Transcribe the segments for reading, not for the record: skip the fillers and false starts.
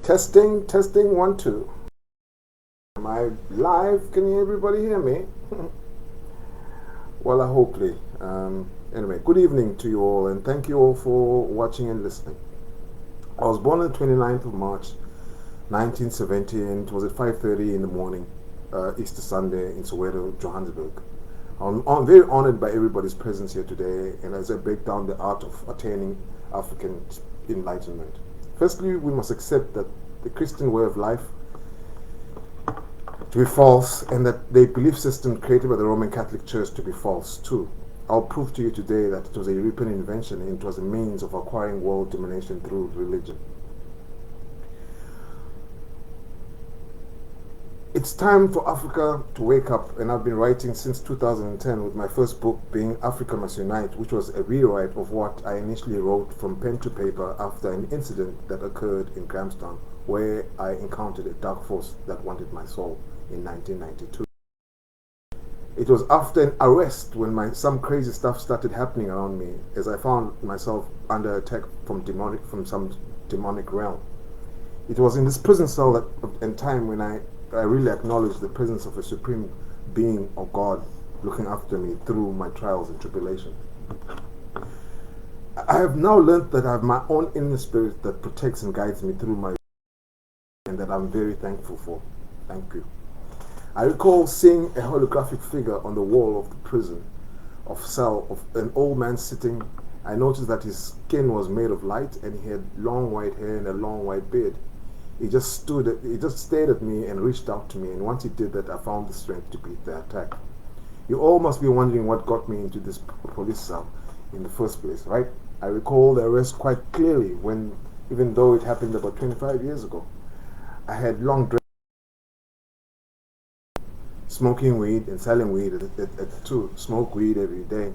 Testing, testing, 1, 2. Am I live? Can everybody hear me? Well, I hopefully. Anyway, good evening to you all, and thank you all for watching and listening. I was born on the 29th of March, 1970, and it was at 5:30 in the morning, Easter Sunday in Soweto, Johannesburg. I'm very honored by everybody's presence here today, and as I break down the art of attaining African enlightenment. Firstly, we must accept that the Christian way of life to be false, and that the belief system created by the Roman Catholic Church to be false too. I'll prove to you today that it was a European invention and it was a means of acquiring world domination through religion. It's time for Africa to wake up, and I've been writing since 2010, with my first book being Africa Must Unite, which was a rewrite of what I initially wrote from pen to paper after an incident that occurred in Grahamstown, where I encountered a dark force that wanted my soul in 1992. It was after an arrest when some crazy stuff started happening around me, as I found myself under attack from some demonic realm. It was in this prison cell and time when I really acknowledged the presence of a supreme being or God looking after me through my trials and tribulations. I have now learned that I have my own inner spirit that protects and guides me through my, and that I'm very thankful for. Thank you. I recall seeing a holographic figure on the wall of the prison cell of an old man sitting. I noticed that his skin was made of light and he had long white hair and a long white beard. He just stared at me and reached out to me, and once he did that, I found the strength to beat the attack. You all must be wondering what got me into this police cell in the first place, right? I recall the arrest quite clearly, even though it happened about 25 years ago. I had long dreads, smoking weed and selling weed too. Smoke weed every day.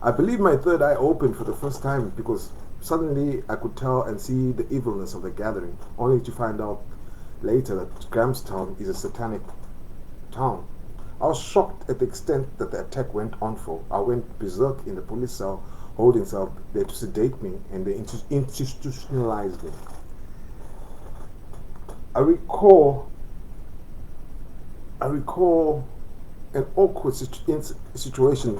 I believe my third eye opened for the first time because suddenly I could tell and see the evilness of the gathering, only to find out later that Grahamstown is a satanic town. I was shocked at the extent that the attack went on for. I went berserk in the police cell, holding cell there to sedate me, and they institutionalized me. I recall an awkward situation.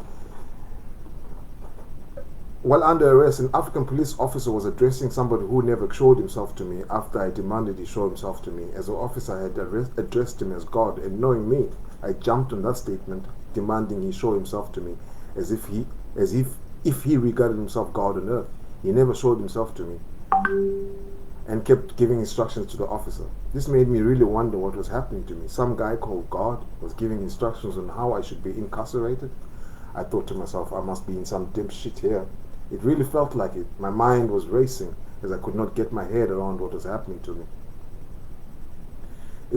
While under arrest, an African police officer was addressing somebody who never showed himself to me after I demanded he show himself to me. As the officer had addressed him as God, and knowing me, I jumped on that statement, demanding he show himself to me, as if he regarded himself God on earth. He never showed himself to me, and kept giving instructions to the officer. This made me really wonder what was happening to me. Some guy called God was giving instructions on how I should be incarcerated. I thought to myself, I must be in some dim shit here. It really felt like it. My mind was racing as I could not get my head around what was happening to me.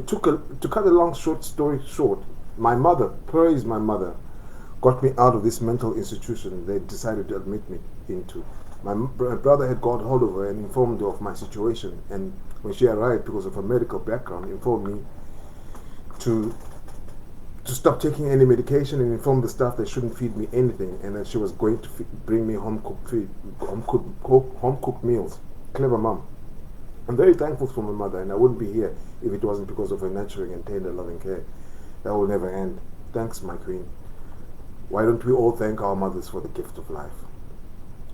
To cut a long story short, my mother, praise my mother, got me out of this mental institution they decided to admit me into. My brother had got hold of her and informed her of my situation, and when she arrived, because of her medical background, informed me to stop taking any medication, and informed the staff they shouldn't feed me anything, and that she was going to bring me home cooked meals. Clever mom. I'm very thankful for my mother, and I wouldn't be here if it wasn't because of her nurturing and tender loving care. That will never end. Thanks, my queen. Why don't we all thank our mothers for the gift of life?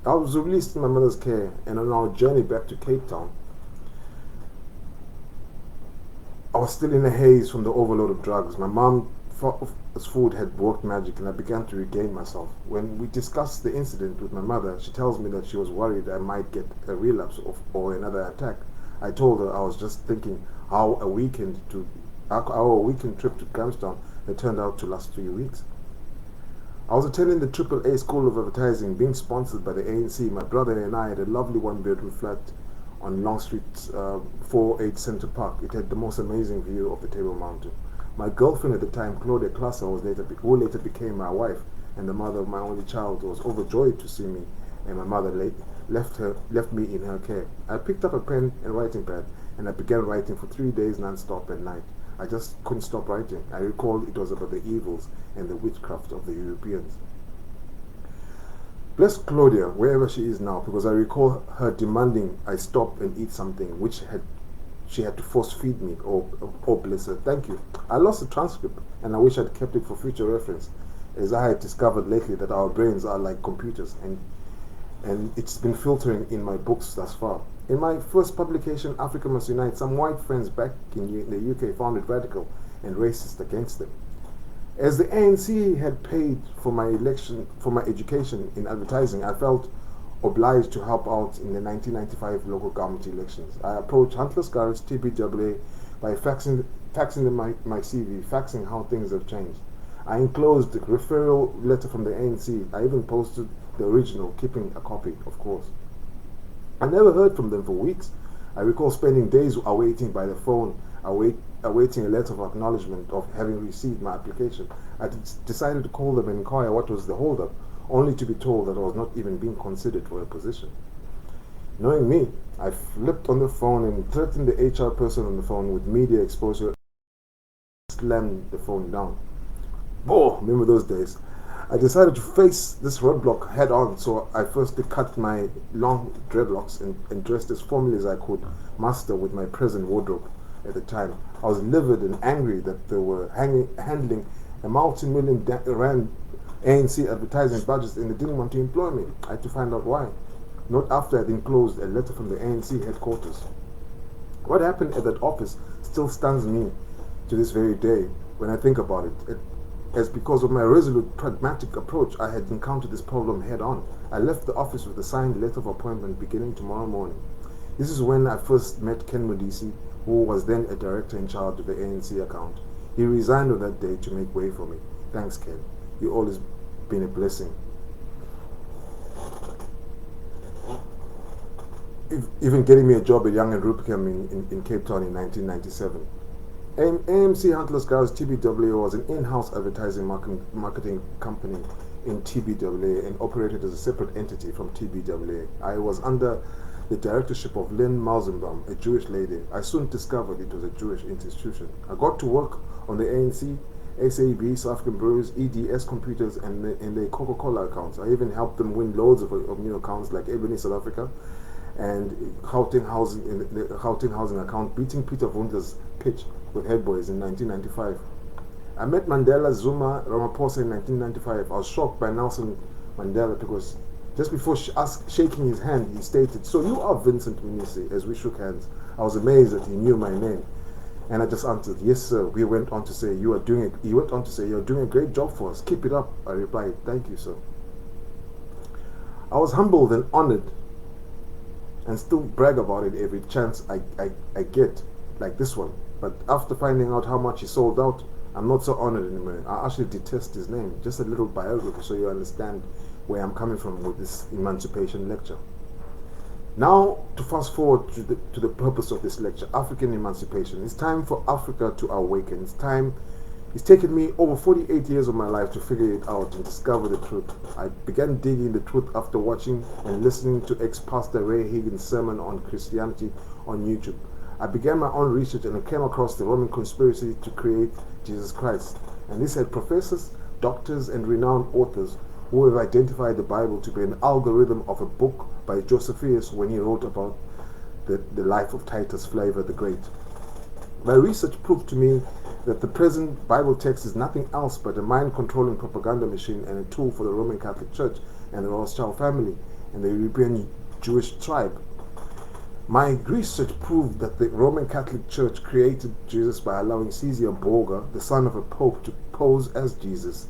I was released in my mother's care, and on our journey back to Cape Town, I was still in a haze from the overload of drugs. My mom's food had worked magic, and I began to regain myself. When we discussed the incident with my mother, she tells me that she was worried I might get a relapse or another attack. I told her I was just thinking how a weekend trip to Grahamstown had turned out to last 3 weeks. I was attending the AAA School of Advertising, being sponsored by the ANC. My brother and I had a lovely one-bedroom flat on Long Street, 48 Center Park. It had the most amazing view of the Table Mountain. My girlfriend at the time, Claudia Klasa, who later became my wife and the mother of my only child, was overjoyed to see me, and my mother left me in her care. I picked up a pen and writing pad, and I began writing for 3 days non-stop at night. I just couldn't stop writing. I recall it was about the evils and the witchcraft of the Europeans. Bless Claudia, wherever she is now, because I recall her demanding I stop and eat something, which she had to force feed me. Oh, bless her. Thank you. I lost the transcript, and I wish I'd kept it for future reference, as I had discovered lately that our brains are like computers, and it's been filtering in my books thus far. In my first publication, Africa Must Unite, some white friends back in the UK found it radical and racist against them. As the ANC had paid for my education in advertising, I felt obliged to help out in the 1995 local government elections. I approached Huntless Garage TBWA by faxing them my CV, faxing how things have changed. I enclosed the referral letter from the ANC. I even posted the original, keeping a copy, of course. I never heard from them for weeks. I recall spending days awaiting by the phone, awaiting a letter of acknowledgement of having received my application. I decided to call them and inquire what was the holdup, only to be told that I was not even being considered for a position. Knowing me, I flipped on the phone and threatened the HR person on the phone with media exposure, slammed the phone down. Oh, remember those days. I decided to face this roadblock head on, so I firstly cut my long dreadlocks and dressed as formally as I could muster with my present wardrobe at the time. I was livid and angry that they were handling a multi-million rand ANC advertising budget and they didn't want to employ me. I had to find out why. Not after I had enclosed a letter from the ANC headquarters. What happened at that office still stuns me to this very day when I think about it. As because of my resolute, pragmatic approach, I had encountered this problem head on. I left the office with a signed letter of appointment beginning tomorrow morning. This is when I first met Ken Modisi, who was then a director in charge of the ANC account. He resigned on that day to make way for me. Thanks, Ken. You've always been a blessing. Even getting me a job at Young and Rupert in Cape Town in 1997. AMC Huntless Garage TBWA was an in-house advertising marketing company in TBWA and operated as a separate entity from TBWA. I was under the directorship of Lynn Mausenbaum, a Jewish lady. I soon discovered it was a Jewish institution. I got to work on the ANC, SAB, South African Breweries, EDS computers, and the Coca-Cola accounts. I even helped them win loads of new accounts like Ebony South Africa and Gauteng Housing account, beating Peter Wunder's pitch with Headboys in 1995. I met Mandela, Zuma, Ramaphosa in 1995. I was shocked by Nelson Mandela because just before shaking his hand, he stated, "So you are Vincent Mnisi," as we shook hands. I was amazed that he knew my name. And I just answered, "Yes, sir." He went on to say, "You're doing a great job for us. Keep it up." I replied, "Thank you, sir." I was humbled and honored and still brag about it every chance I get, like this one. But after finding out how much he sold out, I'm not so honored anymore. I actually detest his name. Just a little biography so you understand where I'm coming from with this Emancipation Lecture. Now, to fast forward to the purpose of this lecture, African emancipation. It's time for Africa to awaken. It's taken me over 48 years of my life to figure it out and discover the truth. I began digging the truth after watching and listening to ex-pastor Ray Higgins' sermon on Christianity on YouTube. I began my own research and I came across the Roman conspiracy to create Jesus Christ. And this had professors, doctors, and renowned authors who have identified the Bible to be an algorithm of a book by Josephus when he wrote about the life of Titus Flavor the Great. My research proved to me that the present Bible text is nothing else but a mind-controlling propaganda machine and a tool for the Roman Catholic Church and the Rothschild family and the European Jewish tribe. My research proved that the Roman Catholic Church created Jesus by allowing Caesar Borgia, the son of a pope, to pose as Jesus.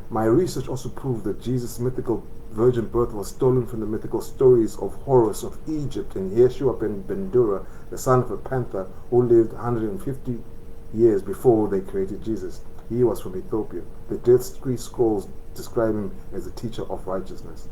My research also proved that Jesus' mythical virgin birth was stolen from the mythical stories of Horus of Egypt and Yeshua Ben Pandira, the son of a panther who lived 150 years before they created Jesus. He was from Ethiopia. The Dead Sea Scrolls describe him as a teacher of righteousness.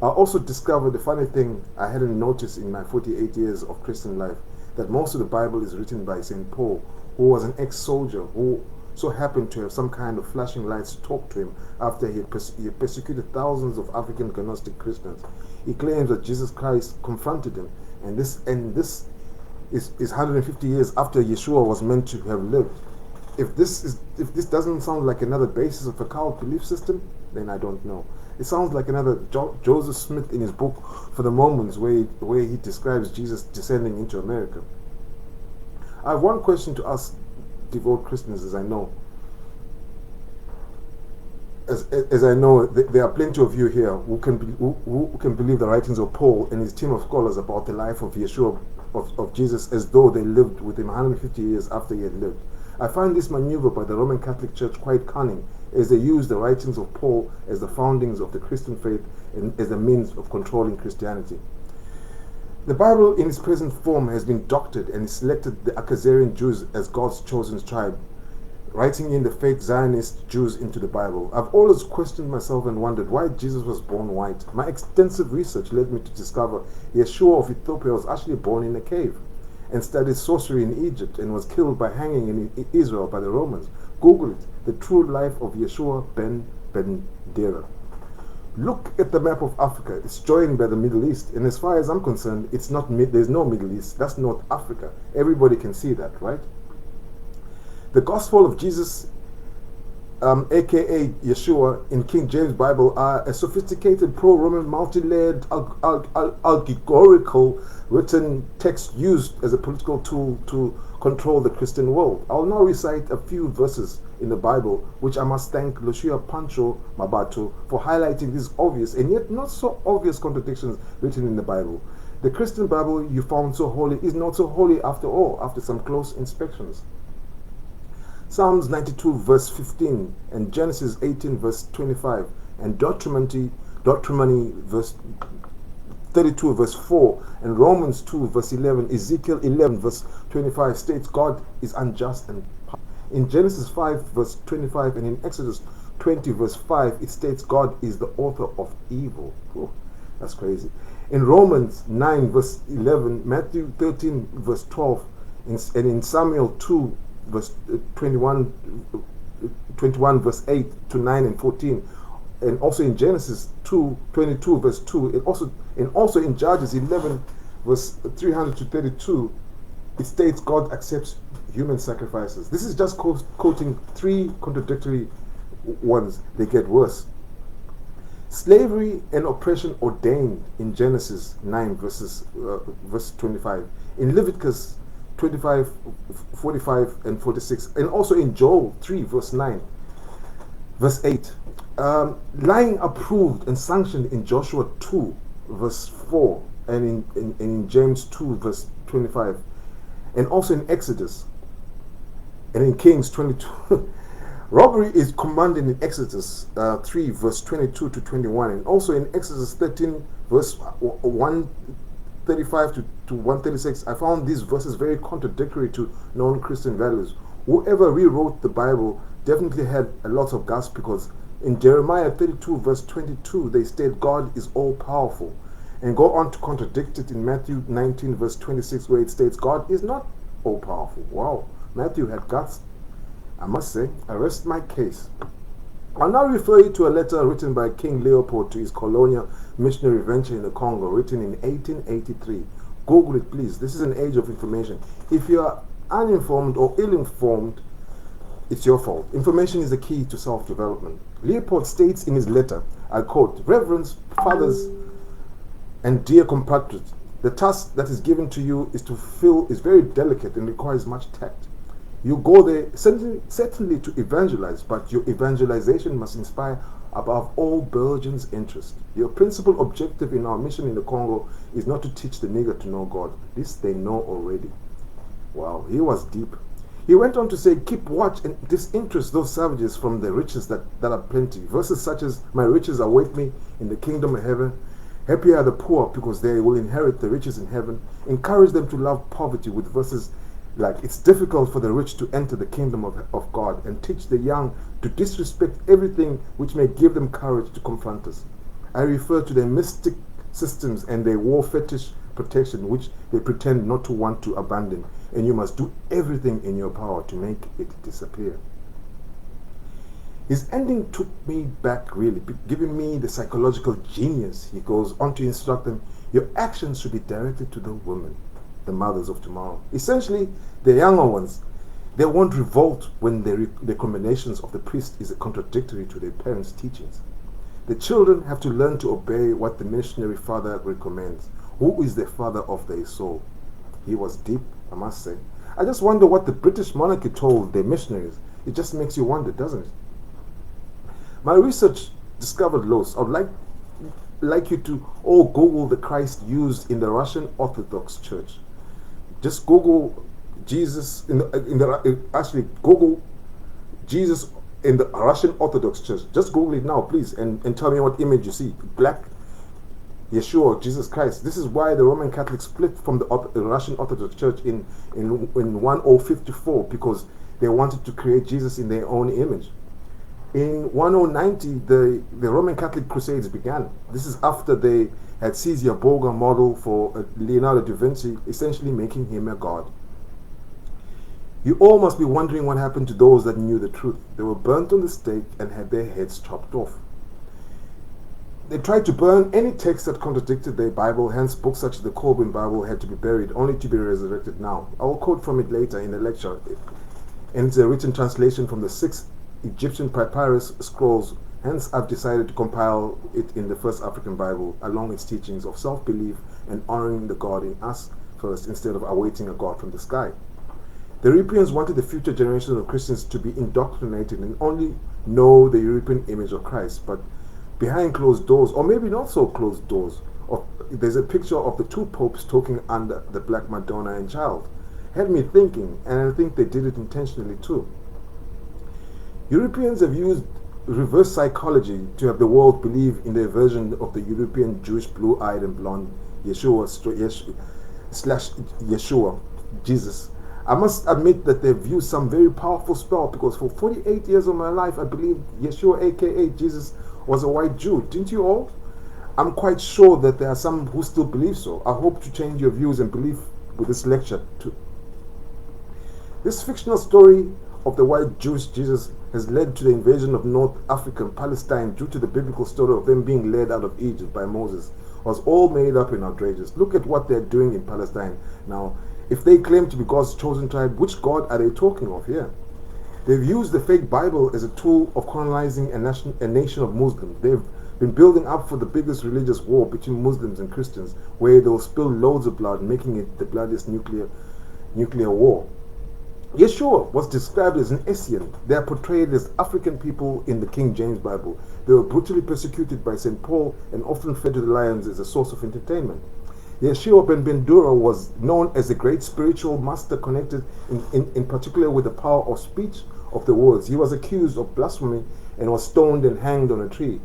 I also discovered the funny thing I hadn't noticed in my 48 years of Christian life, that most of the Bible is written by St. Paul, who was an ex-soldier who so happened to have some kind of flashing lights to talk to him after he had persecuted thousands of African Gnostic Christians. He claims that Jesus Christ confronted him, and this is 150 years after Yeshua was meant to have lived. If this doesn't sound like another basis of a cult belief system, then I don't know. It sounds like another Joseph Smith in his book For the Mormons, where he describes Jesus descending into America. I have one question to ask devout Christians, as I know. As I know, there are plenty of you here who can believe the writings of Paul and his team of scholars about the life of Yeshua of Jesus as though they lived with him 150 years after he had lived. I find this maneuver by the Roman Catholic Church quite cunning, as they use the writings of Paul as the foundings of the Christian faith and as a means of controlling Christianity. The Bible in its present form has been doctored and selected the Akerzarian Jews as God's chosen tribe, writing in the fake Zionist Jews into the Bible. I've always questioned myself and wondered why Jesus was born white. My extensive research led me to discover Yeshua of Ethiopia was actually born in a cave and studied sorcery in Egypt and was killed by hanging in Israel by the Romans. Google it, the true life of Yeshua Ben Pandira. Look at the map of Africa. It's joined by the Middle East, and as far as I'm concerned, it's not there's no Middle East. That's North Africa. Everybody can see that, right? The Gospel of Jesus, aka Yeshua, in King James Bible are a sophisticated pro-Roman multi-layered allegorical written text used as a political tool to control the Christian world. I'll now recite a few verses in the Bible, which I must thank Lucia Pontsho Mathabo for highlighting these obvious and yet not so obvious contradictions written in the Bible. The Christian Bible you found so holy is not so holy after all, after some close inspections. Psalms 92 verse 15 and Genesis 18 verse 25 and Deuteronomy verse 32 verse 4 and Romans 2 verse 11, Ezekiel 11 verse 25 states God is unjust and powerful. In Genesis 5 verse 25 and in Exodus 20 verse 5 it states God is the author of evil. Oh, that's crazy. In Romans 9 verse 11, Matthew 13 verse 12 and in Samuel 2 verse 21 verse 8 to 9 and 14, and also in Genesis 2:22 verse 2, and also in Judges 11 verse 300 to 32, it states God accepts human sacrifices. This is just quoting three contradictory ones. They get worse. Slavery and oppression ordained in Genesis 9 verse 25, in Leviticus 25, 45 and 46, and also in Joel 3 verse 9 verse 8. Lying approved and sanctioned in Joshua 2 verse 4 and in James 2 verse 25, and also in Exodus and in Kings 22. Robbery is commanded in Exodus 3 verse 22 to 21, and also in Exodus 13 verse 135 to 136. I found these verses very contradictory to known Christian values. Whoever rewrote the Bible definitely had a lot of guts, because in Jeremiah 32 verse 22 they state God is all powerful, and go on to contradict it in Matthew 19 verse 26 where it states God is not all powerful. Wow, Matthew had guts, I must say. I rest my case. I'll now refer you to a letter written by King Leopold to his colonial missionary venture in the Congo, written in 1883. Google it, please. This is an age of information. If you are uninformed or ill-informed, it's your fault. Information is the key to self-development. Leopold states in his letter, I quote, "Reverends, fathers, and dear compatriots, the task that is given to you is very delicate and requires much tact. You go there certainly to evangelize, but your evangelization must inspire above all Belgians' interest. Your principal objective in our mission in the Congo is not to teach the nigger to know God. This they know already." Wow, he was deep. He went on to say, "Keep watch and disinterest those savages from the riches that are plenty." Verses such as, "My riches await me in the kingdom of heaven. Happy are the poor, because they will inherit the riches in heaven." Encourage them to love poverty with verses like, "It's difficult for the rich to enter the kingdom of God," and teach the young to disrespect everything which may give them courage to confront us. I refer to their mystic systems and their war fetish protection, which they pretend not to want to abandon, and you must do everything in your power to make it disappear. His ending took me back, really, giving me the psychological genius. He goes on to instruct them, your actions should be directed to the women, the mothers of tomorrow. Essentially, the younger ones, they won't revolt when the recommendations of the priest is contradictory to their parents' teachings. The children have to learn to obey what the missionary father recommends. Who is the father of their soul? He was deep, I must say. I just wonder what the British monarchy told their missionaries. It just makes you wonder, doesn't it? My research discovered loads. I would like you to all Google the Christ used in the Russian Orthodox Church. Just Google Jesus actually Google Jesus in the Russian Orthodox Church. Just Google it now, please, and tell me what image you see. Black Yeshua, Jesus Christ. This is why the Roman Catholics split from the Russian Orthodox Church in 1054, because they wanted to create Jesus in their own image. In 1090, the Roman Catholic Crusades began. This is after they had Caesar Borgia model for Leonardo da Vinci, essentially making him a god. You all must be wondering what happened to those that knew the truth. They were burnt on the stake and had their heads chopped off. They tried to burn any text that contradicted their Bible, hence books such as the Corbin Bible had to be buried, only to be resurrected now. I will quote from it later in the lecture, and it's a written translation from the 6th Egyptian papyrus scrolls. Hence, I've decided to compile it in the first African Bible, along its teachings of self-belief and honoring the God in us first, instead of awaiting a God from the sky. The Europeans wanted the future generations of Christians to be indoctrinated and only know the European image of Christ, but behind closed doors, or maybe not so closed doors, there's a picture of the two popes talking under the Black Madonna and Child. Had me thinking, and I think they did it intentionally too. Europeans have used reverse psychology to have the world believe in their version of the European Jewish blue-eyed and blonde Yeshua, Jesus. I must admit that they've used some very powerful spell, because for 48 years of my life I believed Yeshua, aka Jesus, was a white Jew. Didn't you all? I'm quite sure that there are some who still believe so. I hope to change your views and belief with this lecture too. This fictional story of the white Jewish Jesus has led to the invasion of North African Palestine due to the biblical story of them being led out of Egypt by Moses, was all made up and outrageous. Look at what they're doing in Palestine now. If they claim to be God's chosen tribe, which God are they talking of here? They've used the fake Bible as a tool of colonizing a nation of Muslims. They've been building up for the biggest religious war between Muslims and Christians, where they'll spill loads of blood, making it the bloodiest nuclear war. Yeshua was described as an Essien. They are portrayed as African people in the King James Bible. They were brutally persecuted by St. Paul and often fed to the lions as a source of entertainment. Yeshua Ben Pandira was known as a great spiritual master, connected in particular with the power of speech of the words. He was accused of blasphemy and was stoned and hanged on a tree.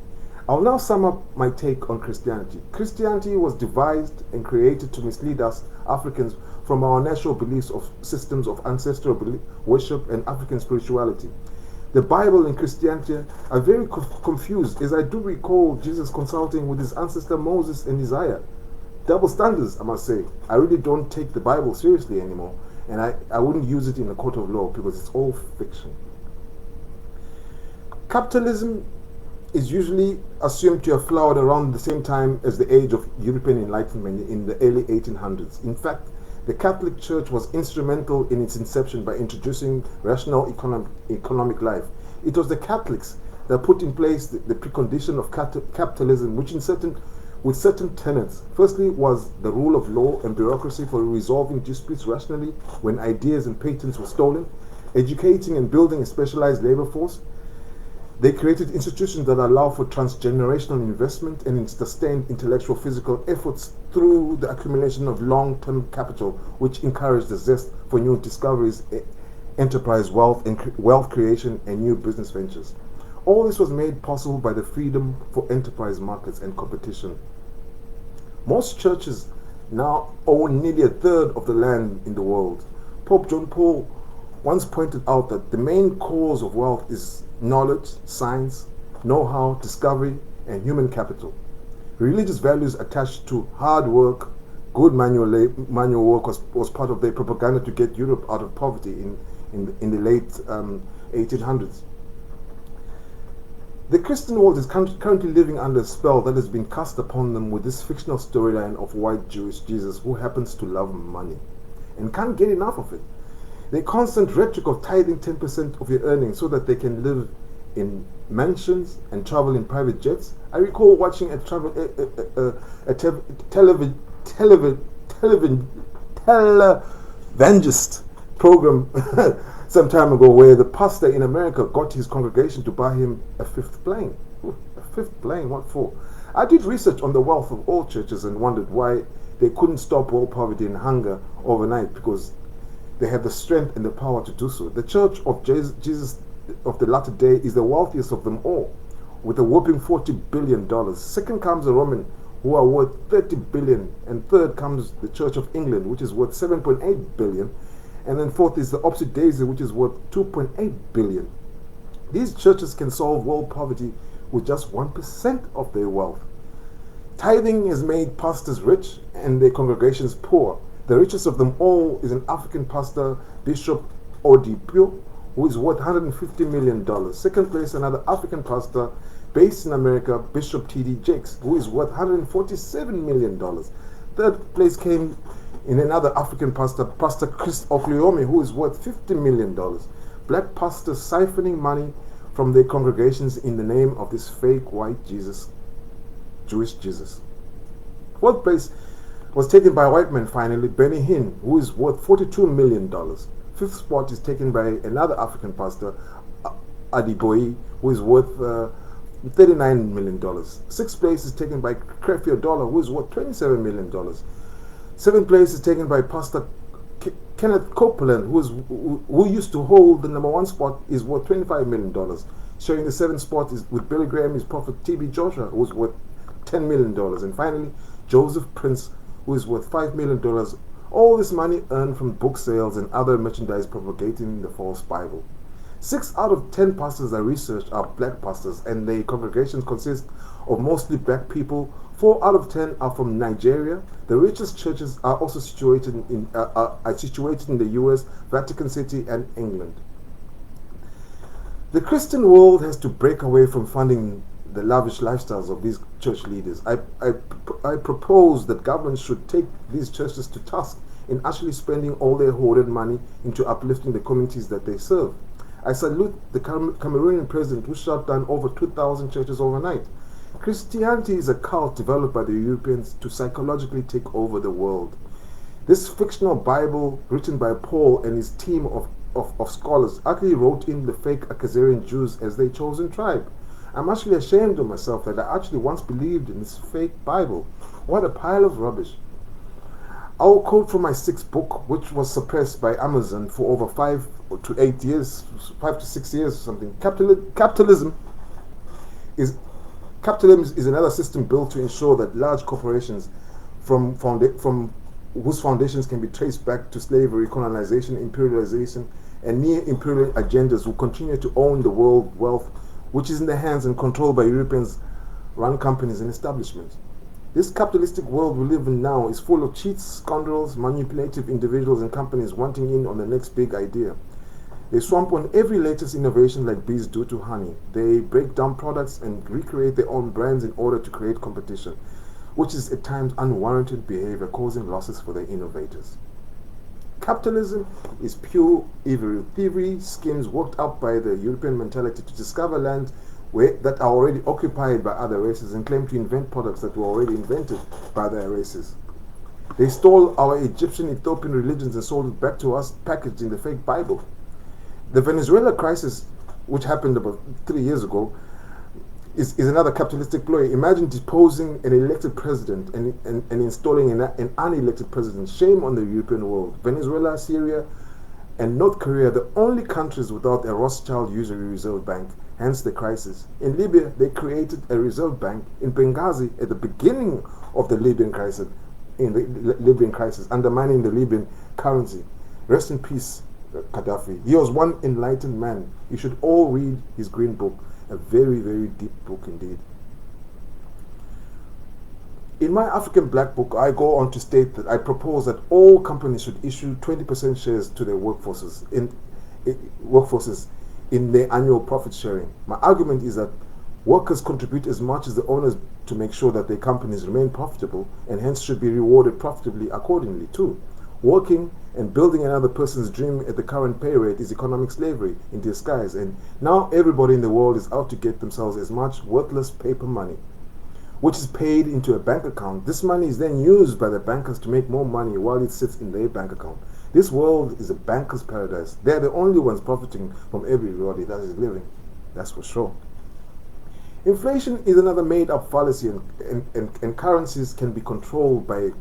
I'll now sum up my take on Christianity. Christianity was devised and created to mislead us Africans from our natural beliefs of systems of ancestral worship and African spirituality. The Bible and Christianity are very confused, as I do recall Jesus consulting with his ancestor Moses and Isaiah. Double standards, I must say. I really don't take the Bible seriously anymore, and I wouldn't use it in a court of law because it's all fiction. Capitalism is usually assumed to have flowered around the same time as the age of European Enlightenment in the early 1800s. In fact, the Catholic Church was instrumental in its inception by introducing rational economic life. It was the Catholics that put in place the precondition of capitalism, which with certain tenets. Firstly was the rule of law and bureaucracy for resolving disputes rationally when ideas and patents were stolen, educating and building a specialized labor force. They created institutions that allow for transgenerational investment and sustained intellectual physical efforts through the accumulation of long-term capital, which encouraged the zest for new discoveries, enterprise wealth creation, and new business ventures. All this was made possible by the freedom for enterprise markets and competition. Most churches now own nearly a third of the land in the world. Pope John Paul once pointed out that the main cause of wealth is knowledge, science, know-how, discovery, and human capital. Religious values attached to hard work, good manual work was part of their propaganda to get Europe out of poverty in the late 1800s. The Christian world is currently living under a spell that has been cast upon them with this fictional storyline of white Jewish Jesus who happens to love money and can't get enough of it. The constant rhetoric of tithing 10% of your earnings so that they can live in mansions and travel in private jets. I recall watching a televangelist program some time ago where the pastor in America got his congregation to buy him a fifth plane. A fifth plane, what for? I did research on the wealth of all churches and wondered why they couldn't stop world poverty and hunger overnight, because they had the strength and the power to do so. The Church of Jesus of the latter day is the wealthiest of them all, with a whopping $40 billion. Second comes the Roman, who are worth $30 billion, and third comes the Church of England, which is worth $7.8 billion, and then fourth is the Opposite Daisy, which is worth $2.8 billion. These churches can solve world poverty with just 1% of their wealth. Tithing has made pastors rich and their congregations poor. The richest of them all is an African pastor, Bishop Odipio, who is worth $150 million. Second place, another African pastor based in America, Bishop T.D. Jakes, who is worth $147 million. Third place came in another African pastor, Pastor Chris Okliomi, who is worth $50 million. Black pastors siphoning money from their congregations in the name of this fake white Jesus, Jewish Jesus. Fourth place was taken by a white man finally, Benny Hinn, who is worth $42 million. Fifth spot is taken by another African pastor, Adiboi, who is worth $39 million. Sixth place is taken by Crefio Dollar, who is worth $27 million. Seventh place is taken by Pastor Kenneth Copeland, who used to hold the number one spot, is worth $25 million. Sharing the seventh spot is with Billy Graham is Prophet T.B. Joshua, who is worth $10 million. And finally, Joseph Prince, who is worth $5 million. All this money earned from book sales and other merchandise propagating the false Bible. 6 out of 10 pastors I researched are black pastors, and their congregations consist of mostly black people. 4 out of 10 are from Nigeria. The richest churches are also situated in the US, Vatican City, and England. The Christian world has to break away from funding the lavish lifestyles of these church leaders. I propose that governments should take these churches to task in actually spending all their hoarded money into uplifting the communities that they serve. I salute the Cameroonian president who shut down over 2,000 churches overnight. Christianity is a cult developed by the Europeans to psychologically take over the world. This fictional Bible, written by Paul and his team of scholars, actually wrote in the fake Akerzarian Jews as their chosen tribe. I'm actually ashamed of myself that I actually once believed in this fake Bible. What a pile of rubbish. I'll quote from my 6th book, which was suppressed by Amazon for over 5 to 8 years, 5 to 6 years or something. Capitalism is another system built to ensure that large corporations from whose foundations can be traced back to slavery, colonization, imperialization, and near-imperial agendas will continue to own the world wealth, which is in the hands and controlled by Europeans run companies and establishments. This capitalistic world we live in now is full of cheats, scoundrels, manipulative individuals and companies wanting in on the next big idea. They swamp on every latest innovation like bees do to honey. They break down products and recreate their own brands in order to create competition, which is at times unwarranted behavior, causing losses for their innovators. Capitalism is pure evil. Thievery schemes worked up by the European mentality to discover lands that are already occupied by other races and claim to invent products that were already invented by their races. They stole our Egyptian, Ethiopian religions and sold it back to us packaged in the fake Bible. The Venezuela crisis, which happened about 3 years ago, is another capitalistic ploy. Imagine deposing an elected president and installing an unelected president. Shame on the European world. Venezuela, Syria, and North Korea are the only countries without a Rothschild usury reserve bank, hence the crisis. In Libya, they created a reserve bank. In Benghazi, at the beginning of the Libyan crisis, undermining the Libyan currency. Rest in peace, Gaddafi. He was one enlightened man. You should all read his green book. A very, very deep book indeed. In my African Black book, I go on to state that I propose that all companies should issue 20% shares to their workforces in their annual profit sharing. My argument is that workers contribute as much as the owners to make sure that their companies remain profitable and hence should be rewarded profitably accordingly too. Working And building another person's dream at the current pay rate is economic slavery in disguise. And now everybody in the world is out to get themselves as much worthless paper money, which is paid into a bank account. This money is then used by the bankers to make more money while it sits in their bank account. This world is a banker's paradise. They're the only ones profiting from everybody that is living. That's for sure. Inflation is another made-up fallacy, and currencies can be controlled by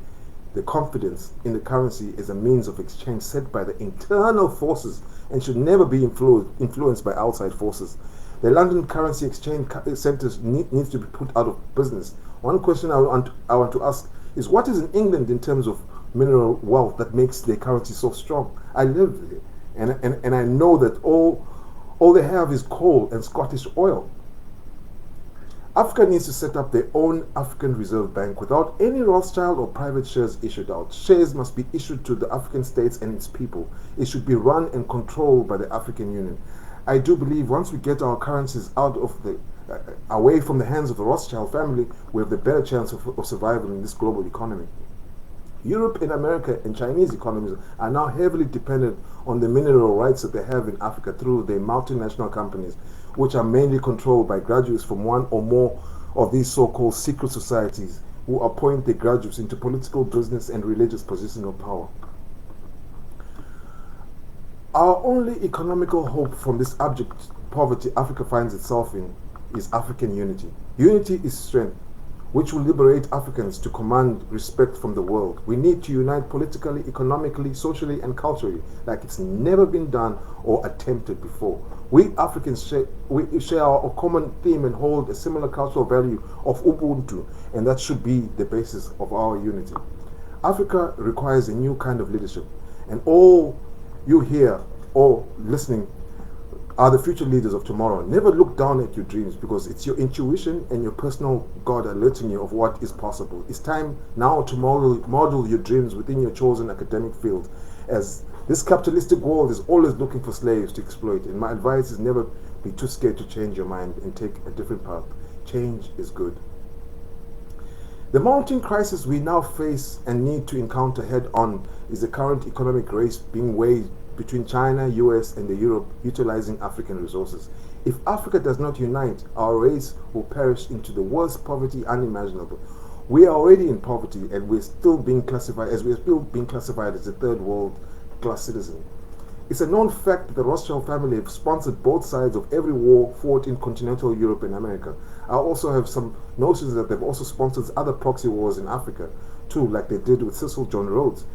the confidence in the currency as a means of exchange set by the internal forces and should never be influenced by outside forces. The London Currency Exchange Centres needs to be put out of business. One question I want to ask is, what is in England in terms of mineral wealth that makes their currency so strong? I live there, and I know that all they have is coal and Scottish oil. Africa needs to set up their own African Reserve Bank without any Rothschild or private shares issued out. Shares must be issued to the African states and its people. It should be run and controlled by the African Union. I do believe once we get our currencies out of away from the hands of the Rothschild family, we have the better chance of survival in this global economy. Europe and America and Chinese economies are now heavily dependent on the mineral rights that they have in Africa through their multinational companies, which are mainly controlled by graduates from one or more of these so-called secret societies who appoint their graduates into political, business, and religious positions of power. Our only economical hope from this abject poverty Africa finds itself in is African unity. Unity is strength, which will liberate Africans to command respect from the world. We need to unite politically, economically, socially, and culturally like it's never been done or attempted before. We Africans share our common theme and hold a similar cultural value of Ubuntu, and that should be the basis of our unity. Africa requires a new kind of leadership, and all you hear or listening are the future leaders of tomorrow. Never look down at your dreams, because it's your intuition and your personal God alerting you of what is possible. It's time now to model your dreams within your chosen academic field, as this capitalistic world is always looking for slaves to exploit. And my advice is never be too scared to change your mind and take a different path. Change is good. The mounting crisis we now face and need to encounter head on is the current economic race being waged between China, US, and Europe utilizing African resources. If Africa does not unite, our race will perish into the worst poverty unimaginable. We are already in poverty, and we're still being classified as a third world class citizen. It's a known fact that the Rothschild family have sponsored both sides of every war fought in continental Europe and America. I also have some notions that they've also sponsored other proxy wars in Africa too, like they did with Cecil John Rhodes.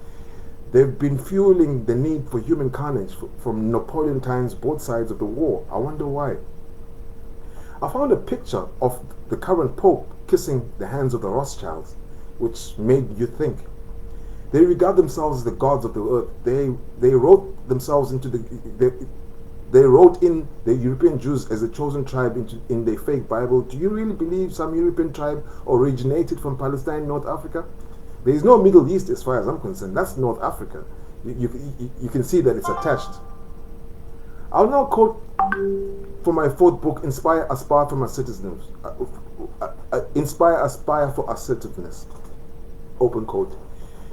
They've been fueling the need for human carnage from Napoleon times, both sides of the war. I wonder why. I found a picture of the current Pope kissing the hands of the Rothschilds, which made you think. They regard themselves as the gods of the earth. They wrote themselves into they wrote in the European Jews as a chosen tribe in their fake Bible. Do you really believe some European tribe originated from Palestine, North Africa? There is no Middle East as far as I'm concerned. That's North Africa. You can see that it's attached. I'll now quote from my fourth book, Inspire, Aspire for Assertiveness. Inspire, Aspire for Assertiveness. Open quote.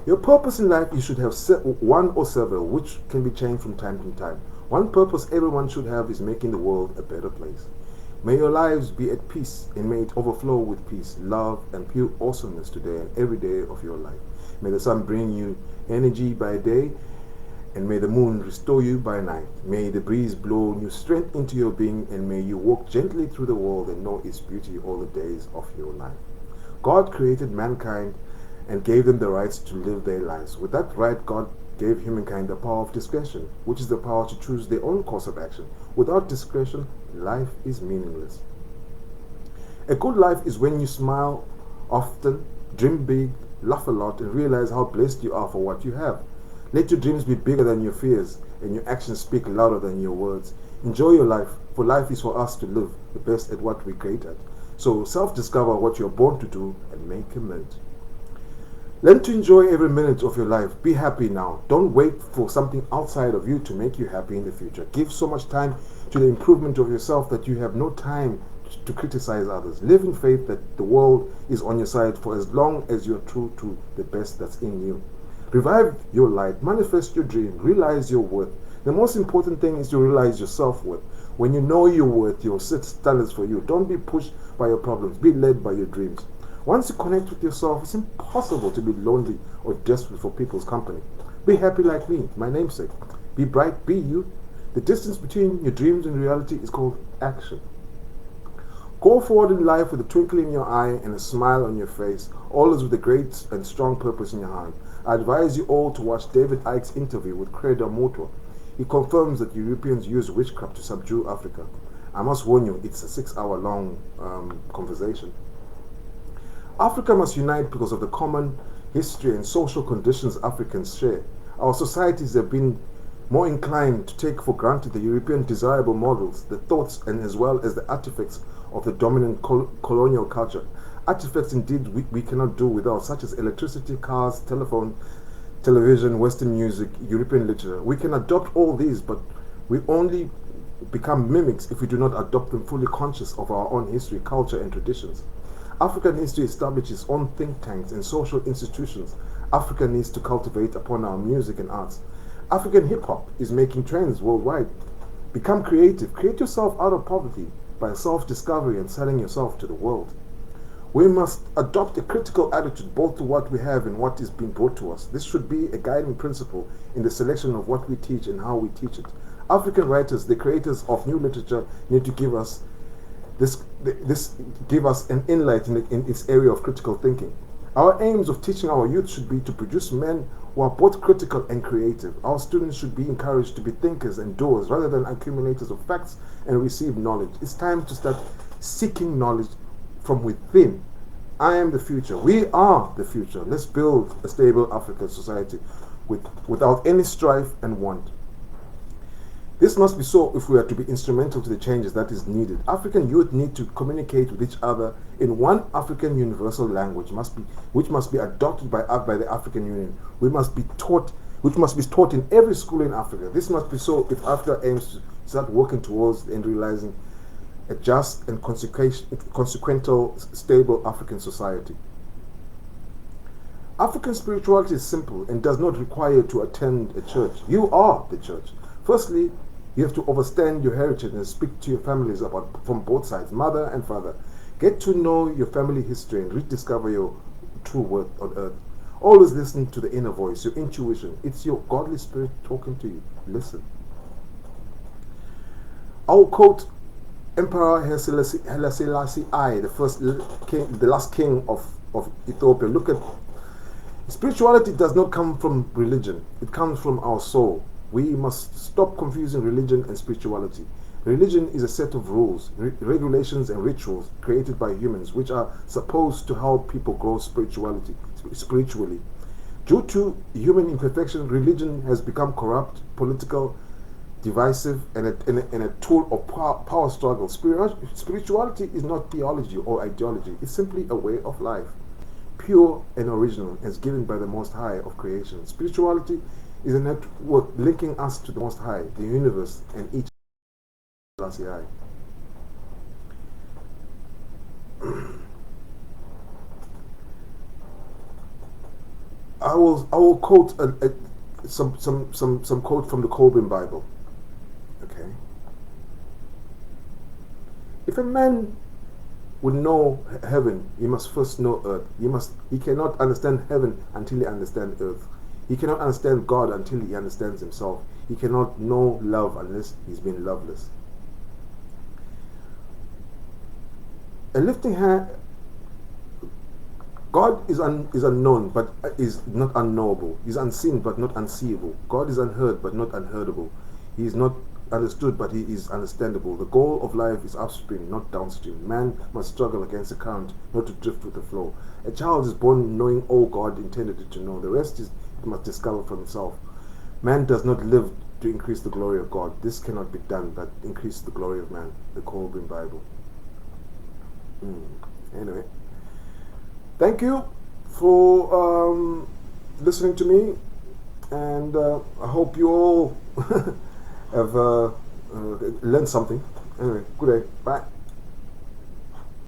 Your purpose in life, you should have one or several, which can be changed from time to time. One purpose everyone should have is making the world a better place. May your lives be at peace, and may it overflow with peace, love, and pure awesomeness today and every day of your life. May the sun bring you energy by day, and may the moon restore you by night. May the breeze blow new strength into your being, and may you walk gently through the world and know its beauty all the days of your life. God created mankind and gave them the rights to live their lives. With that right, God gave humankind the power of discretion, which is the power to choose their own course of action. Without discretion, life is meaningless. A good life is when you smile often, dream big, laugh a lot, and realize how blessed you are for what you have. Let your dreams be bigger than your fears, and your actions speak louder than your words. Enjoy your life, for life is for us to live the best at what we create at. So self-discover what you're born to do and make a mint. Learn to enjoy every minute of your life. Be happy now. Don't wait for something outside of you to make you happy in the future. Give so much time to the improvement of yourself that you have no time to criticize others. Live in faith that the world is on your side for as long as you're true to the best that's in you. Revive your light, manifest your dream, realize your worth. The most important thing is to realize your self-worth. When you know your worth, you'll set standards for you. Don't be pushed by your problems, be led by your dreams. Once you connect with yourself, it's impossible to be lonely or desperate for people's company. Be happy like me, my namesake. Be bright, be you. The distance between your dreams and reality is called action. Go forward in life with a twinkle in your eye and a smile on your face, always with a great and strong purpose in your hand. I advise you all to watch David Icke's interview with Creda Motor. He confirms that Europeans use witchcraft to subdue Africa. I must warn you, it's a 6-hour-long conversation. Africa must unite because of the common history and social conditions Africans share. Our societies have been more inclined to take for granted the European desirable models, the thoughts, and as well as the artifacts of the dominant colonial culture. Artifacts indeed we cannot do without, such as electricity, cars, television, Western music, European literature. We can adopt all these, but we only become mimics if we do not adopt them fully conscious of our own history, culture, and traditions. Africa needs to establish its own think tanks and social institutions. Africa needs to cultivate upon our music and arts. African hip-hop is making trends worldwide. Become creative. Create yourself out of poverty by self-discovery and selling yourself to the world. We must adopt a critical attitude both to what we have and what is being brought to us. This should be a guiding principle in the selection of what we teach and how we teach it. African writers, the creators of new literature, need to give us an insight in its area of critical thinking. Our aims of teaching our youth should be to produce men who are both critical and creative. Our students should be encouraged to be thinkers and doers rather than accumulators of facts and receive knowledge. It's time to start seeking knowledge from within. I am the future. We are the future. Let's build a stable African society without any strife and want. This must be so if we are to be instrumental to the changes that is needed. African youth need to communicate with each other in one African universal language, which must be adopted by the African Union. Which must be taught in every school in Africa. This must be so if Africa aims to start working towards and realizing a just and consequential, stable African society. African spirituality is simple and does not require you to attend a church. You are the church. Firstly, you have to understand your heritage and speak to your families from both sides, mother and father. Get to know your family history and rediscover your true worth on earth. Always listen to the inner voice, your intuition. It's your godly spirit talking to you. Listen. I will quote Emperor Haile Selassie I, the last king of Ethiopia. Look at spirituality does not come from religion. It comes from our soul. We must stop confusing religion and spirituality. Religion is a set of rules, regulations, and rituals created by humans, which are supposed to help people grow spiritually. Due to human imperfection, religion has become corrupt, political, divisive, and a tool of power struggle. Spirituality is not theology or ideology. It's simply a way of life, pure and original, as given by the Most High of creation. Spirituality is a network linking us to the Most High, the universe, and each Selassie I. I will quote some quote from the Colburn Bible. Okay. If a man would know heaven, he must first know earth. He cannot understand heaven until he understands earth. He cannot understand God until he understands himself. He cannot know love unless he's been loveless. A lifting hand. God is unknown, but is not unknowable. He is unseen, but not unseeable. God is unheard, but not unheardable. He is not understood, but he is understandable. The goal of life is upstream, not downstream. Man must struggle against the current, not to drift with the flow. A child is born knowing all God intended it to know. The rest he must discover for himself. Man does not live to increase the glory of God. This cannot be done, but increase the glory of man. The Colburn Bible. Anyway, thank you for listening to me, and I hope you all have learned something. Anyway, good day. Bye.